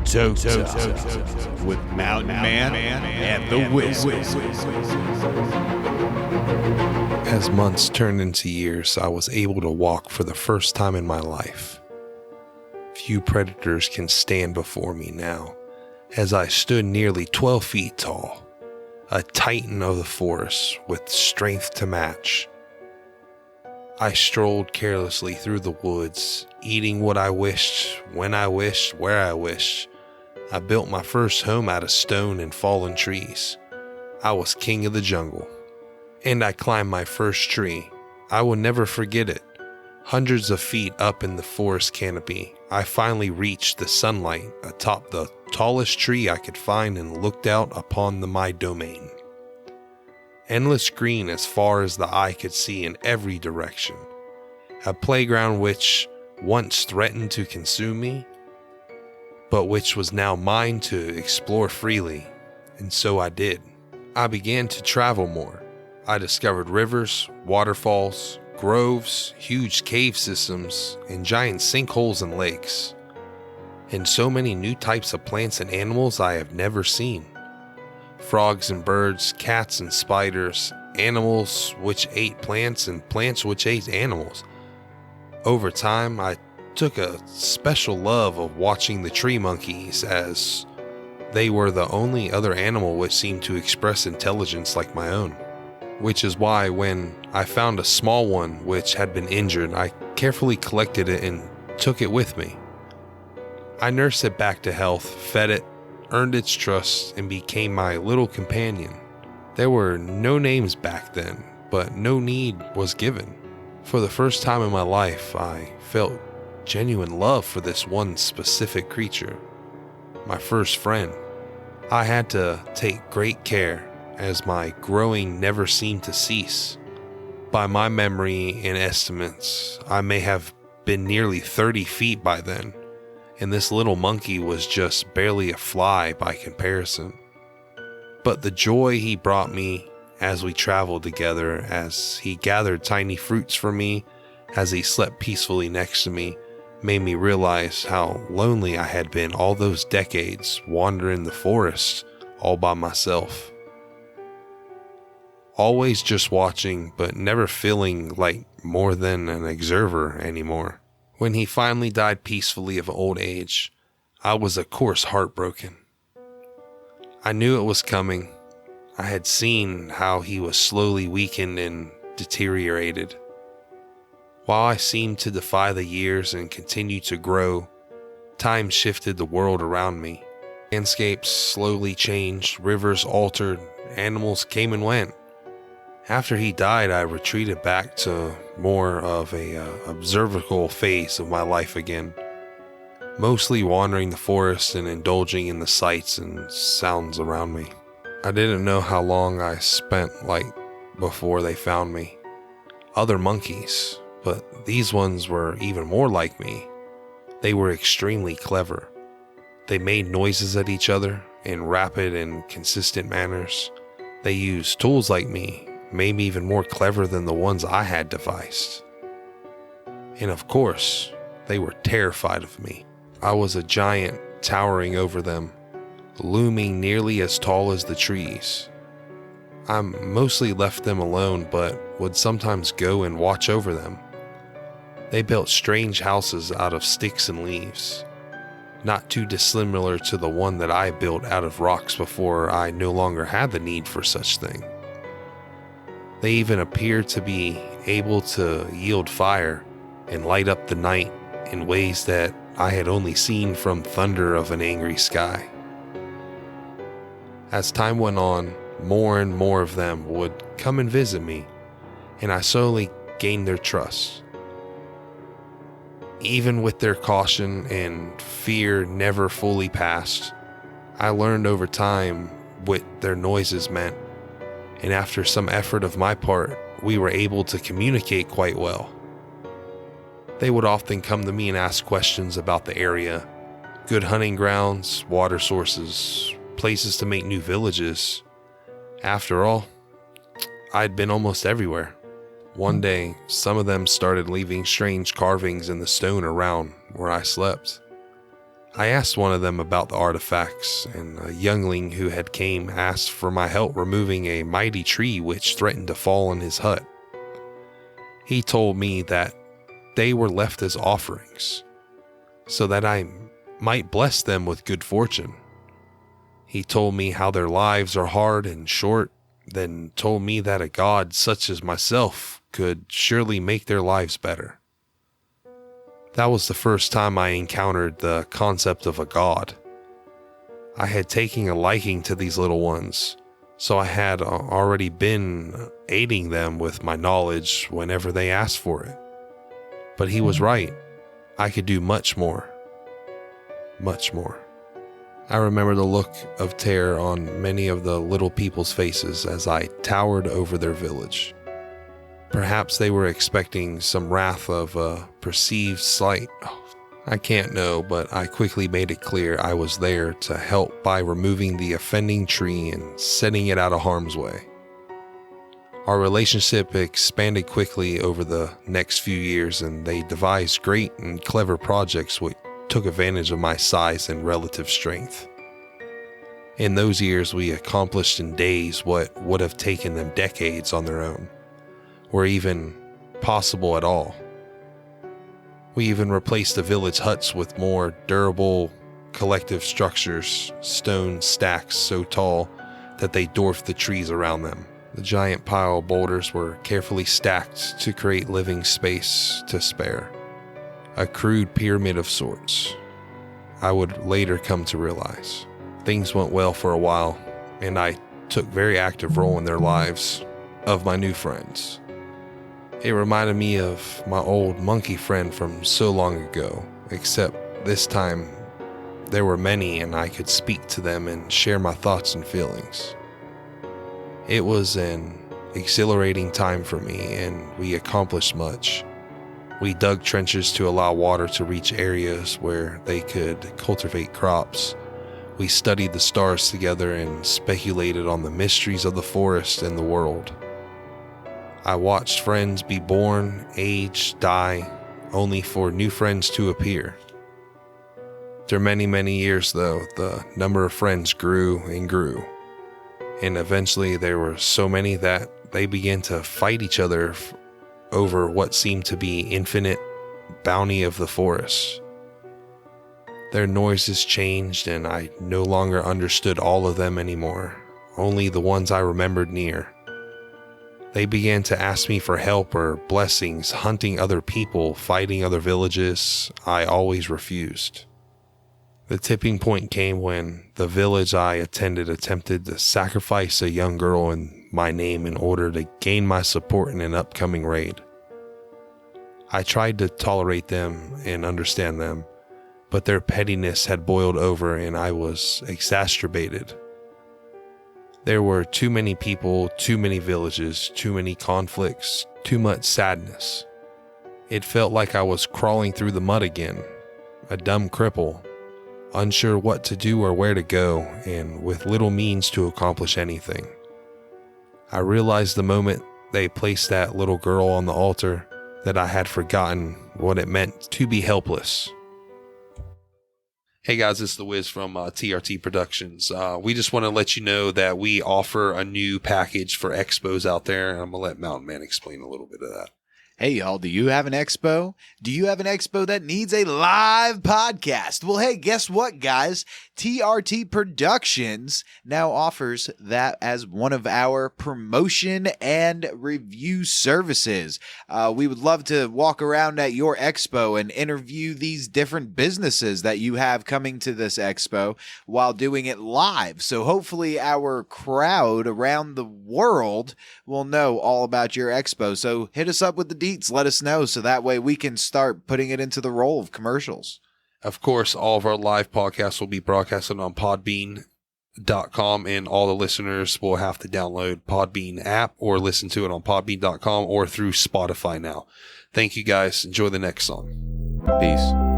Tote with Mountain Man and the Wiz. As months turned into years, I was able to walk for the first time in my life. Few predators can stand before me now, as I stood nearly 12 feet tall, a titan of the forest with strength to match. I strolled carelessly through the woods, eating what I wished, when I wished, where I wished. I built my first home out of stone and fallen trees. I was king of the jungle. And I climbed my first tree. I will never forget it. Hundreds of feet up in the forest canopy, I finally reached the sunlight atop the tallest tree I could find and looked out upon my domain. Endless green as far as the eye could see in every direction. A playground which once threatened to consume me, but which was now mine to explore freely, and so I did. I began to travel more. I discovered rivers, waterfalls, groves, huge cave systems, and giant sinkholes and lakes. And so many new types of plants and animals I have never seen. Frogs and birds, cats and spiders, animals which ate plants and plants which ate animals. Over time, I took a special love of watching the tree monkeys, as they were the only other animal which seemed to express intelligence like my own. Which is why when I found a small one which had been injured, I carefully collected it and took it with me. I nursed it back to health, fed it, earned its trust, and became my little companion. There were no names back then, but no need was given. For the first time in my life, I felt genuine love for this one specific creature, my first friend. I had to take great care, as my growing never seemed to cease. By my memory and estimates, I may have been nearly 30 feet by then, and this little monkey was just barely a fly by comparison. But the joy he brought me as we traveled together, as he gathered tiny fruits for me, as he slept peacefully next to me, made me realize how lonely I had been all those decades wandering the forest all by myself. Always just watching, but never feeling like more than an observer anymore. When he finally died peacefully of old age, I was of course heartbroken. I knew it was coming. I had seen how he was slowly weakened and deteriorated. While I seemed to defy the years and continue to grow, time shifted the world around me. Landscapes slowly changed, rivers altered, animals came and went. After he died, I retreated back to more of a observable phase of my life again, mostly wandering the forest and indulging in the sights and sounds around me. I didn't know how long I spent before they found me. Other monkeys, but these ones were even more like me. They were extremely clever. They made noises at each other in rapid and consistent manners. They used tools like me, maybe even more clever than the ones I had devised. And of course, they were terrified of me. I was a giant towering over them, looming nearly as tall as the trees. I mostly left them alone, but would sometimes go and watch over them. They built strange houses out of sticks and leaves, not too dissimilar to the one that I built out of rocks before I no longer had the need for such thing. They even appeared to be able to yield fire and light up the night in ways that I had only seen from thunder of an angry sky. As time went on, more and more of them would come and visit me, and I slowly gained their trust. Even with their caution and fear never fully passed, I learned over time what their noises meant, and after some effort of my part, we were able to communicate quite well. They would often come to me and ask questions about the area, good hunting grounds, water sources, places to make new villages. After all, I'd been almost everywhere. One day, some of them started leaving strange carvings in the stone around where I slept. I asked one of them about the artifacts, and a youngling who had came asked for my help removing a mighty tree which threatened to fall on his hut. He told me that they were left as offerings, so that I might bless them with good fortune. He told me how their lives are hard and short, then told me that a god such as myself could surely make their lives better. That was the first time I encountered the concept of a god. I had taken a liking to these little ones, so I had already been aiding them with my knowledge whenever they asked for it. But he was right. I could do much more. Much more. I remember the look of terror on many of the little people's faces as I towered over their village. Perhaps they were expecting some wrath of a perceived slight. I can't know, but I quickly made it clear I was there to help by removing the offending tree and setting it out of harm's way. Our relationship expanded quickly over the next few years, and they devised great and clever projects which took advantage of my size and relative strength. In those years, we accomplished in days what would have taken them decades on their own, or even possible at all. We even replaced the village huts with more durable collective structures, stone stacks so tall that they dwarfed the trees around them. The giant pile of boulders were carefully stacked to create living space to spare. A crude pyramid of sorts, I would later come to realize. Things went well for a while, and I took very active role in their lives of my new friends. It reminded me of my old monkey friend from so long ago, except this time there were many and I could speak to them and share my thoughts and feelings. It was an exhilarating time for me, and we accomplished much. We dug trenches to allow water to reach areas where they could cultivate crops. We studied the stars together and speculated on the mysteries of the forest and the world. I watched friends be born, age, die, only for new friends to appear. After many, many years, though, the number of friends grew and grew. And eventually there were so many that they began to fight each other over what seemed to be infinite bounty of the forest. Their noises changed, and I no longer understood all of them anymore, only the ones I remembered near. They began to ask me for help or blessings, hunting other people, fighting other villages. I always refused. The tipping point came when the village I attempted to sacrifice a young girl in my name in order to gain my support in an upcoming raid. I tried to tolerate them and understand them, but their pettiness had boiled over and I was exacerbated. There were too many people, too many villages, too many conflicts, too much sadness. It felt like I was crawling through the mud again, a dumb cripple, unsure what to do or where to go, and with little means to accomplish anything. I realized the moment they placed that little girl on the altar that I had forgotten what it meant to be helpless. Hey guys, it's The Wiz from TRT Productions. We just want to let you know that we offer a new package for expos out there, and I'm going to let Mountain Man explain a little bit of that. Hey, y'all, do you have an expo? Do you have an expo that needs a live podcast? Well, hey, guess what, guys? TRT Productions now offers that as one of our promotion and review services. We would love to walk around at your expo and interview these different businesses that you have coming to this expo while doing it live. So hopefully our crowd around the world will know all about your expo. So hit us up with the deets. Let us know so that way we can start putting it into the role of commercials. Of course, all of our live podcasts will be broadcasted on Podbean.com, and all the listeners will have to download Podbean app or listen to it on Podbean.com or through Spotify now. Thank you guys. Enjoy the next song. Peace.